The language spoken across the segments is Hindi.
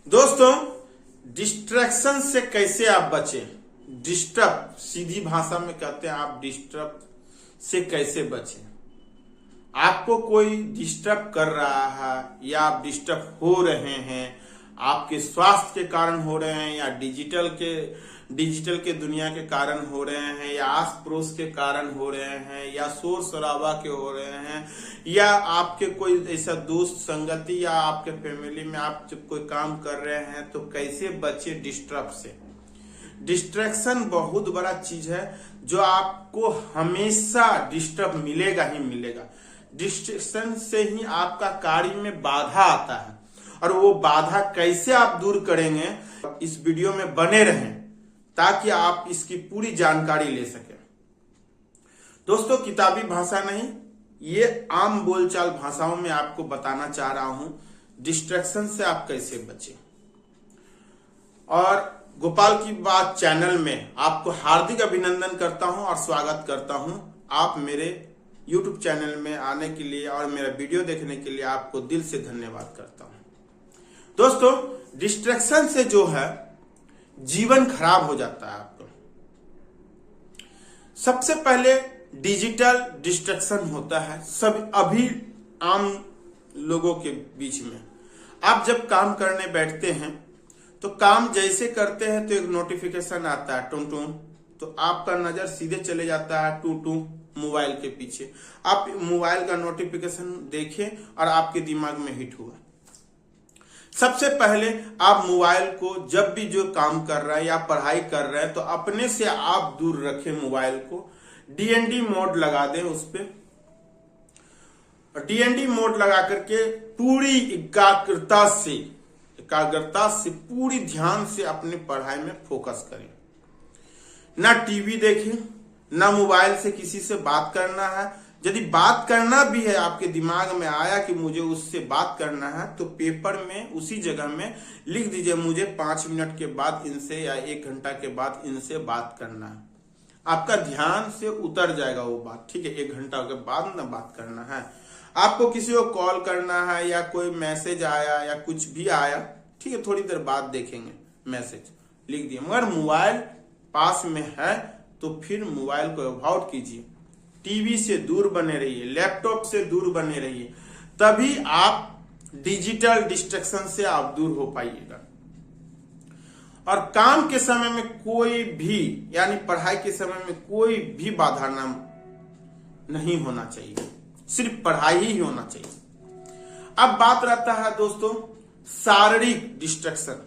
दोस्तों, डिस्ट्रैक्शन से कैसे आप बचें। डिस्टर्ब, सीधी भाषा में कहते हैं आप डिस्टर्ब से कैसे बचें। आपको कोई डिस्टर्ब कर रहा है या आप डिस्टर्ब हो रहे हैं, आपके स्वास्थ्य के कारण हो रहे हैं या डिजिटल के दुनिया के कारण हो रहे हैं या आस पड़ोस के कारण हो रहे हैं या शोर शराबा के हो रहे हैं या आपके कोई ऐसा दोस्त संगति या आपके फैमिली में आप जब कोई काम कर रहे हैं तो कैसे बचे डिस्टर्ब से। डिस्ट्रैक्शन बहुत बड़ा चीज है जो आपको हमेशा डिस्टर्ब मिलेगा ही मिलेगा। डिस्ट्रैक्शन से ही आपका कार्य में बाधा आता है और वो बाधा कैसे आप दूर करेंगे, इस वीडियो में बने रहें ताकि आप इसकी पूरी जानकारी ले सकें। दोस्तों, किताबी भाषा नहीं, ये आम बोलचाल भाषाओं में आपको बताना चाह रहा हूं डिस्ट्रैक्शन से आप कैसे बचें। और गोपाल की बात चैनल में आपको हार्दिक अभिनंदन करता हूं और स्वागत करता हूं। आप मेरे YouTube चैनल में आने के लिए और मेरा वीडियो देखने के लिए आपको दिल से धन्यवाद करता हूं। दोस्तों, डिस्ट्रैक्शन से जो है जीवन खराब हो जाता है आपका। सबसे पहले डिजिटल डिस्ट्रैक्शन होता है सब अभी आम लोगों के बीच में। आप जब काम करने बैठते हैं तो काम जैसे करते हैं तो एक नोटिफिकेशन आता है टूं टूं, तो आपका नजर सीधे चले जाता है टूं टूं मोबाइल के पीछे। आप मोबाइल का नोटिफिकेशन देखें और आपके दिमाग में हिट हुआ। सबसे पहले आप मोबाइल को जब भी जो काम कर रहे हैं या पढ़ाई कर रहे हैं तो अपने से आप दूर रखें मोबाइल को। डीएनडी मोड लगा दें उस पे। डीएनडी मोड लगा करके पूरी एकाग्रता से पूरी ध्यान से अपनी पढ़ाई में फोकस करें। ना टीवी देखें, ना मोबाइल से किसी से बात करना है। यदि बात करना भी है, आपके दिमाग में आया कि मुझे उससे बात करना है, तो पेपर में उसी जगह में लिख दीजिए मुझे 5 मिनट के बाद इनसे या 1 घंटा के बाद इनसे बात करना है। आपका ध्यान से उतर जाएगा वो बात। ठीक है, 1 घंटा के बाद ना बात करना है। आपको किसी को कॉल करना है या कोई मैसेज आया या कुछ भी आया, ठीक है, थोड़ी देर बाद देखेंगे मैसेज, लिख दिए। मगर मोबाइल पास में है तो फिर मोबाइल को अवॉइड कीजिए। टीवी से दूर बने रहिए, लैपटॉप से दूर बने रहिए, तभी आप डिजिटल डिस्ट्रैक्शन से आप दूर हो पाइएगा। और काम के समय में कोई भी, यानी पढ़ाई के समय में कोई भी बाधा नहीं होना चाहिए, सिर्फ पढ़ाई ही होना चाहिए। अब बात रहता है दोस्तों शारीरिक डिस्ट्रैक्शन।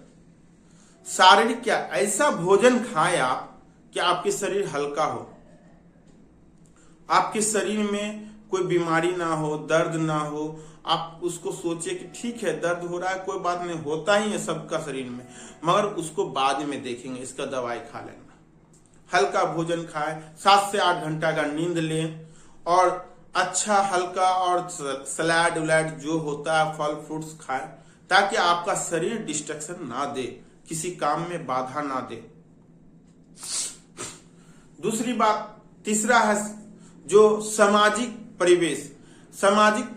शारीरिक क्या, ऐसा भोजन खाएं आप कि आपके शरीर हल्का हो, आपके शरीर में कोई बीमारी ना हो, दर्द ना हो। आप उसको सोचिए कि ठीक है दर्द हो रहा है, कोई बात नहीं, होता ही है सबका शरीर में, मगर उसको बाद में देखेंगे, इसका दवाई खा लेना। हल्का भोजन खाएं, 7 से 8 घंटा का नींद लें और अच्छा हल्का और सलाद उलाद जो होता है फल फ्रूट्स खाएं ताकि आपका शरीर डिस्ट्रैक्शन ना दे, किसी काम में बाधा ना दे। दूसरी बात, तीसरा है जो सामाजिक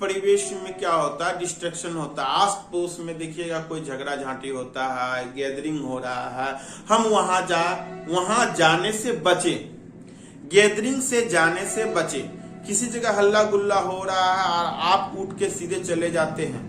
परिवेश में क्या होता है, डिस्ट्रैक्शन होता है। आस पड़ोस में देखिएगा कोई झगड़ा झांटी होता है, गैदरिंग हो रहा है, हम वहां जाने से बचें। गैदरिंग से जाने से बचें। किसी जगह हल्ला गुल्ला हो रहा है और आप उठ के सीधे चले जाते हैं,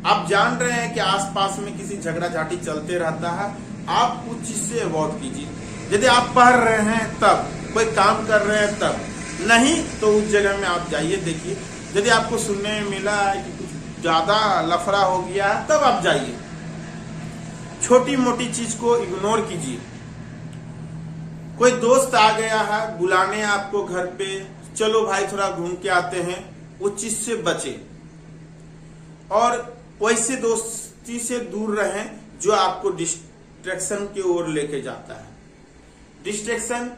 आप जान रहे हैं कि आसपास में किसी झगड़ा झांटी चलते रहता है, आप उस चीज से अवॉइड कीजिए। यदि आप पढ़ रहे हैं तब, कोई काम कर रहे हैं तब, नहीं तो उस जगह में आप जाइए, देखिए। यदि आपको सुनने में मिला है कि कुछ ज्यादा लफड़ा हो गया है तब आप जाइए। छोटी मोटी चीज को इग्नोर कीजिए। कोई दोस्त आ गया है बुलाने आपको घर पे, चलो भाई थोड़ा घूम के आते हैं, उस चीज से बचे और वैसे दोस्ती से दूर रहें जो आपको डिस्ट्रैक्शन की ओर लेके जाता है। डिस्ट्रैक्शन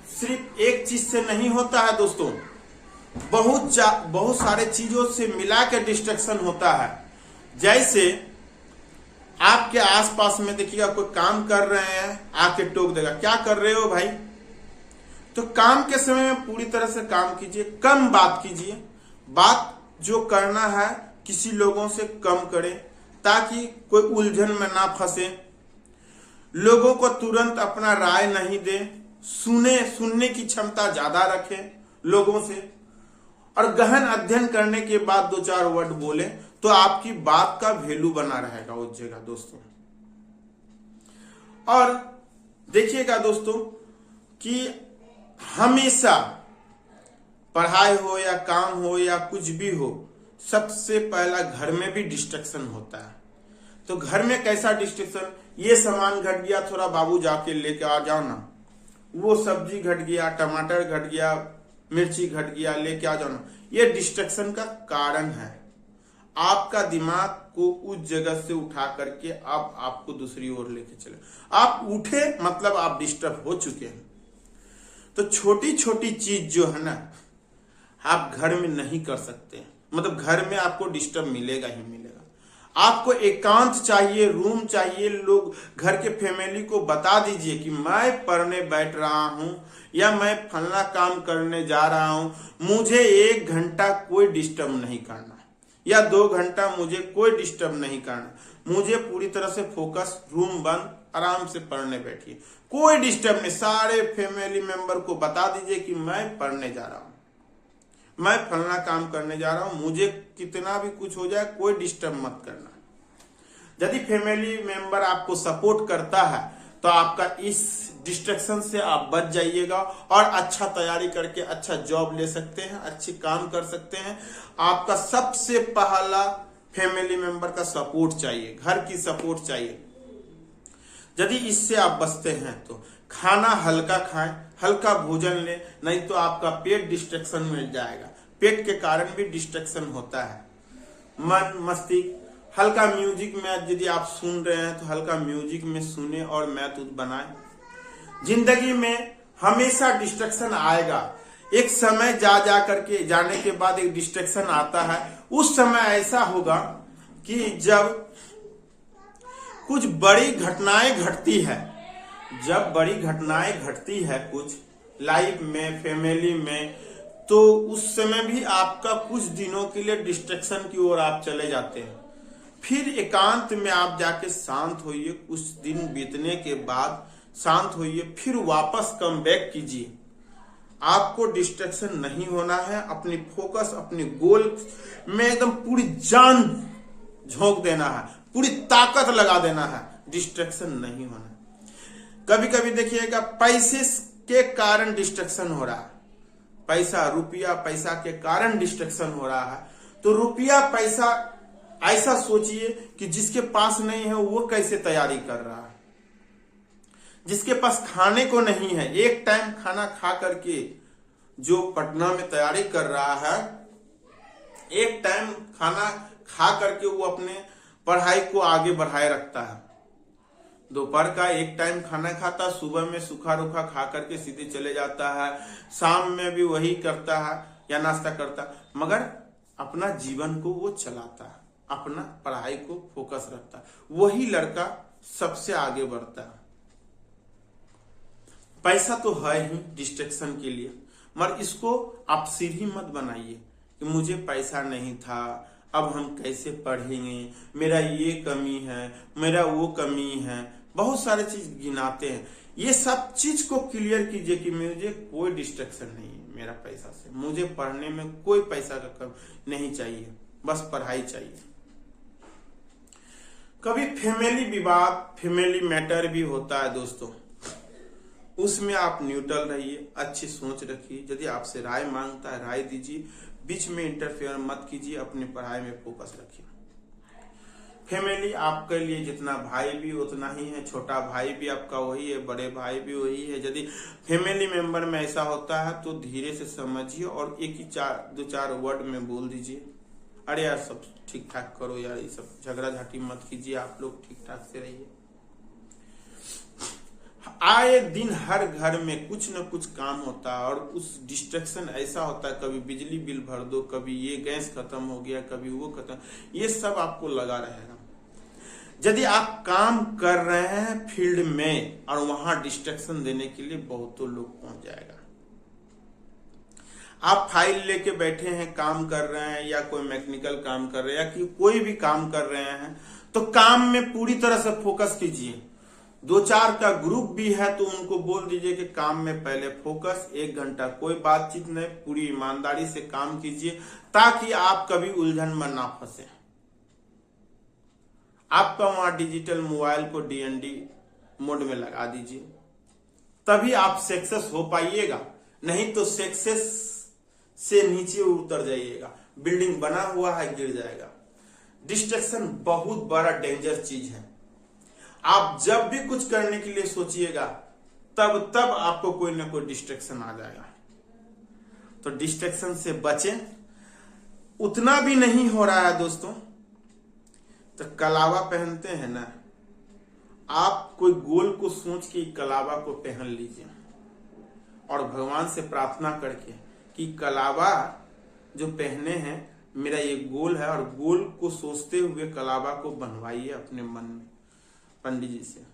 सिर्फ एक चीज से नहीं होता है दोस्तों, बहुत सारे चीजों से मिला के डिस्ट्रैक्शन होता है। जैसे आपके आसपास में देखिएगा कोई काम कर रहे हैं, आके टोक देगा, क्या कर रहे हो भाई। तो काम के समय में पूरी तरह से काम कीजिए, कम बात कीजिए। बात जो करना है किसी लोगों से कम करें ताकि कोई उलझन में ना फंसे, लोगों को तुरंत अपना राय नहीं दे, सुनने की क्षमता ज्यादा रखे लोगों से, और गहन अध्ययन करने के बाद 2-4 वर्ड बोले तो आपकी बात का वैल्यू बना रहेगा उस जगह दोस्तों। और देखिएगा दोस्तों कि हमेशा पढ़ाई हो या काम हो या कुछ भी हो, सबसे पहला घर में भी डिस्ट्रैक्शन होता है। तो घर में कैसा डिस्ट्रैक्शन, ये सामान घट गया, थोड़ा बाबू जाके लेके आ जाओ ना, वो सब्जी घट गया, टमाटर घट गया, मिर्ची घट गया, लेके आ जाओ ना। ये डिस्ट्रैक्शन का कारण है। आपका दिमाग को उस जगह से उठा करके अब आपको दूसरी ओर लेके चले, आप उठे मतलब आप डिस्टर्ब हो चुके हैं। तो छोटी छोटी चीज जो है ना, आप घर में नहीं कर सकते, मतलब घर में आपको डिस्टर्ब मिलेगा ही मिलेगा। आपको एकांत चाहिए, रूम चाहिए। लोग घर के फैमिली को बता दीजिए कि मैं पढ़ने बैठ रहा हूं या मैं फलना काम करने जा रहा हूं, मुझे 1 घंटा कोई डिस्टर्ब नहीं करना या 2 घंटा मुझे कोई डिस्टर्ब नहीं करना, मुझे पूरी तरह से फोकस, रूम बंद, आराम से पढ़ने बैठिए, कोई डिस्टर्ब नहीं। सारे फैमिली मेंबर को बता दीजिए कि मैं पढ़ने जा रहा हूं, मैं फलना काम करने जा रहा हूं, मुझे कितना भी कुछ हो जाए कोई डिस्टर्ब मत करना। यदि फैमिली मेंबर आपको सपोर्ट करता है तो आपका इस डिस्ट्रैक्शन से आप बच जाइएगा और अच्छा तैयारी करके अच्छा जॉब ले सकते हैं, अच्छे काम कर सकते हैं। आपका सबसे पहला फैमिली मेंबर का सपोर्ट चाहिए, घर की सपोर्ट चाहिए। यदि इससे आप बचते हैं तो खाना हल्का खाएं, हल्का भोजन लें, नहीं तो आपका पेट डिस्ट्रैक्शन मिल जाएगा। पेट के कारण भी डिस्ट्रैक्शन होता है। मन मस्तिष्क, हल्का म्यूजिक में यदि आप सुन रहे हैं तो हल्का म्यूजिक में सुने और मैथ बनाएं। जिंदगी में हमेशा डिस्ट्रैक्शन आएगा, एक समय करके जाने के बाद एक डिस्ट्रैक्शन आता है। उस समय ऐसा होगा कि जब कुछ बड़ी घटनाएं घटती है, जब बड़ी घटनाएं घटती है कुछ लाइफ में, फैमिली में, तो उस समय भी आपका कुछ दिनों के लिए डिस्ट्रैक्शन की ओर आप चले जाते हैं। फिर एकांत में आप जाके शांत होइए, कुछ दिन बीतने के बाद शांत होइए, फिर वापस कम बैक कीजिए। आपको डिस्ट्रैक्शन नहीं होना है, अपनी फोकस, अपने गोल में एकदम पूरी जान झोंक देना है, पूरी ताकत लगा देना है, डिस्ट्रैक्शन नहीं होना। कभी कभी देखिएगा पैसे के कारण डिस्ट्रैक्शन हो रहा है, पैसा, रुपया पैसा के कारण डिस्ट्रैक्शन हो रहा है। तो रुपया पैसा ऐसा सोचिए कि जिसके पास नहीं है वो कैसे तैयारी कर रहा है, जिसके पास खाने को नहीं है, एक टाइम खाना खा करके जो पटना में तैयारी कर रहा है, एक टाइम खाना खा करके वो अपने पढ़ाई को आगे बढ़ाए रखता है। दोपहर का एक टाइम खाना खाता, सुबह में सूखा रूखा खा करके सीधे चले जाता है, शाम में भी वही करता है या नाश्ता करता, मगर अपना जीवन को वो चलाता है, अपना पढ़ाई को फोकस रखता है। वही लड़का सबसे आगे बढ़ता है। पैसा तो है ही डिस्ट्रैक्शन के लिए, मगर इसको आप सीढ़ी मत बनाइए कि मुझे पैसा नहीं था, अब हम कैसे पढ़ेंगे, मेरा ये कमी है, मेरा वो कमी है, बहुत सारे चीज गिनाते हैं। ये सब चीज को क्लियर कीजिए कि मुझे कोई डिस्ट्रैक्शन नहीं है मेरा पैसा से, मुझे पढ़ने में कोई पैसा का कम नहीं चाहिए, बस पढ़ाई चाहिए। कभी फैमिली विवाद, फैमिली मैटर भी होता है दोस्तों, उसमें आप न्यूट्रल रहिए, अच्छी सोच रखिए। यदि आपसे राय मांगता है राय दीजिए, बीच में इंटरफेयर मत कीजिए, अपनी पढ़ाई में फोकस रखिए। फैमिली आपके लिए जितना भाई भी उतना ही है, छोटा भाई भी आपका वही है, बड़े भाई भी वही है। यदि फैमिली मेंबर में ऐसा होता है तो धीरे से समझिए और एक ही 2-4 वर्ड में बोल दीजिए, अरे यार सब ठीक ठाक करो यार, ये सब झगड़ा झाटी मत कीजिए, आप लोग ठीक ठाक से रहिए। आए दिन हर घर में कुछ न कुछ काम होता है और उस डिस्ट्रैक्शन ऐसा होता है, कभी बिजली बिल भर दो, कभी ये गैस खत्म हो गया, कभी वो खत्म, ये सब आपको लगा रहेगा। यदि आप काम कर रहे हैं फील्ड में और वहां डिस्ट्रैक्शन देने के लिए बहुतों लोग पहुंच जाएगा। आप फाइल लेके बैठे हैं, काम कर रहे हैं या कोई मैकेनिकल काम कर रहे हैं या कि कोई भी काम कर रहे हैं, तो काम में पूरी तरह से फोकस कीजिए। 2-4 का ग्रुप भी है तो उनको बोल दीजिए कि काम में पहले फोकस, 1 घंटा कोई बातचीत नहीं, पूरी ईमानदारी से काम कीजिए ताकि आप कभी उलझन में ना फंसे। आपका वहां डिजिटल मोबाइल को DND मोड में लगा दीजिए, तभी आप सक्सेस हो पाइएगा, नहीं तो सक्सेस से नीचे उतर जाइएगा। बिल्डिंग बना हुआ है, गिर जाएगा। डिस्ट्रैक्शन बहुत बड़ा डेंजर चीज है। आप जब भी कुछ करने के लिए सोचिएगा तब आपको कोई ना कोई डिस्ट्रैक्शन आ जाएगा। तो डिस्ट्रैक्शन से बचें। उतना भी नहीं हो रहा है दोस्तों तो कलावा पहनते हैं ना, आप कोई गोल को सोच के कलावा को पहन लीजिए और भगवान से प्रार्थना करके कि कलावा जो पहने हैं मेरा ये गोल है, और गोल को सोचते हुए कलावा को बनवाइए अपने मन में पंडित जी से।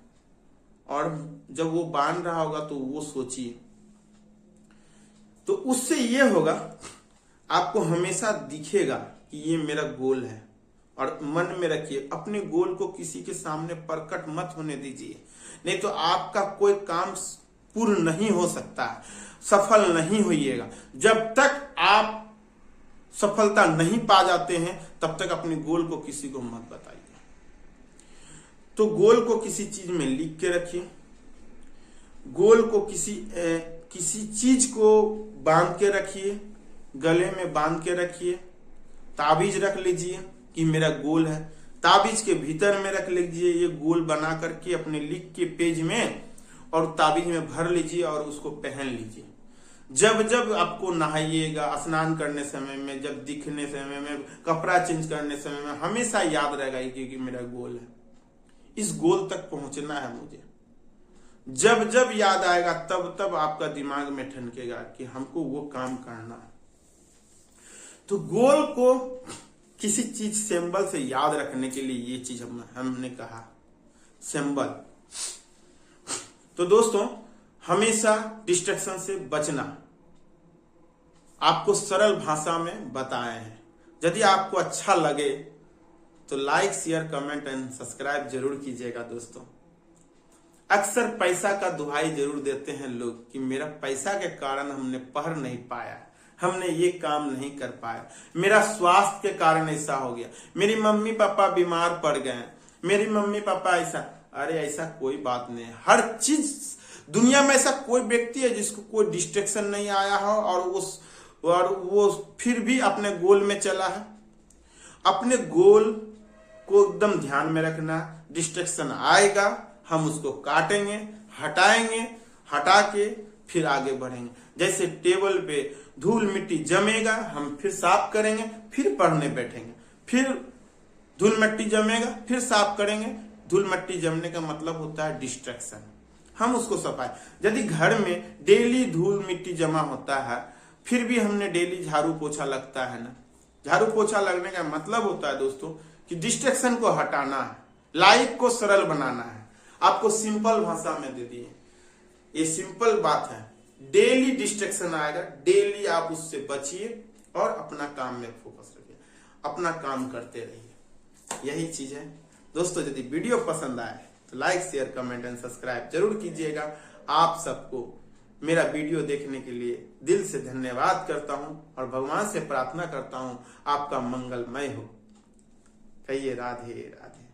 और जब वो बांध रहा होगा तो वो सोचिए, तो उससे ये होगा आपको हमेशा दिखेगा कि ये मेरा गोल है। और मन में रखिए, अपने गोल को किसी के सामने प्रकट मत होने दीजिए, नहीं तो आपका कोई काम पूर्ण नहीं हो सकता, सफल नहीं होइएगा। जब तक आप सफलता नहीं पा जाते हैं तब तक अपने गोल को किसी को मत बताइए। तो गोल को किसी चीज में लिख के रखिए, गोल को किसी चीज को बांध के रखिए, गले में बांध के रखिए। ताबीज रख लीजिए कि मेरा गोल है, ताबीज के भीतर में रख लीजिए ये गोल बना करके अपने लिख के पेज में, और ताबीज में भर लीजिए और उसको पहन लीजिए। जब जब आपको नहाइएगा, स्नान करने समय में, जब दिखने समय में, कपड़ा चेंज करने समय में, हमेशा याद रहेगा कि मेरा गोल है, इस गोल तक पहुंचना है मुझे। जब जब याद आएगा तब आपका दिमाग में ठनकेगा कि हमको वो काम करना है। तो गोल को किसी चीज सिंबल से याद रखने के लिए ये चीज हमने कहा, सिंबल। तो दोस्तों हमेशा डिस्ट्रैक्शन से बचना आपको सरल भाषा में बताए हैं। यदि आपको अच्छा लगे तो like, share, comment and subscribe जरूर कीजिएगा दोस्तों। अक्सर पैसा का दुहाई जरूर देते हैं लोग कि मेरा पैसा के कारण हमने पढ़ नहीं पाया, हमने ये काम नहीं कर पाया, मेरा स्वास्थ्य के कारण ऐसा हो गया, मेरी मम्मी पापा बीमार पड़ गए, मेरी मम्मी पापा ऐसा। अरे ऐसा कोई बात नहीं। हर चीज दुनिया में ऐसा कोई व्यक्ति है जिसको कोई डिस्ट्रैक्शन नहीं आया हो और वो फिर भी अपने गोल में चला है। अपने गोल को एकदम ध्यान में रखना। डिस्ट्रैक्शन आएगा, हम उसको काटेंगे, हटाएंगे, हटा के फिर आगे बढ़ेंगे। जैसे टेबल पे धूल मिट्टी जमेगा, हम फिर साफ करेंगे, फिर पढ़ने बैठेंगे, फिर धूल मिट्टी जमेगा, फिर साफ करेंगे। धूल मिट्टी जमने का मतलब होता है डिस्ट्रैक्शन, हम उसको सफाई। यदि घर में डेली धूल मिट्टी जमा होता है, फिर भी हमने डेली झाड़ू पोछा लगता है ना, झाड़ू पोछा लगने का मतलब होता है दोस्तों कि डिस्ट्रैक्शन को हटाना है, लाइफ को सरल बनाना है। आपको सिंपल भाषा में दे दिए, ये सिंपल बात है। डेली डिस्ट्रैक्शन आएगा, डेली आप उससे बचिए और अपना काम में फोकस रखिए, अपना काम करते रहिए। यही चीज है दोस्तों। यदि वीडियो पसंद आए तो like, share, comment and subscribe जरूर कीजिएगा। आप सबको मेरा वीडियो देखने के लिए दिल से धन्यवाद करता हूं और भगवान से प्रार्थना करता हूं आपका मंगलमय हो। कहिए राधे राधे।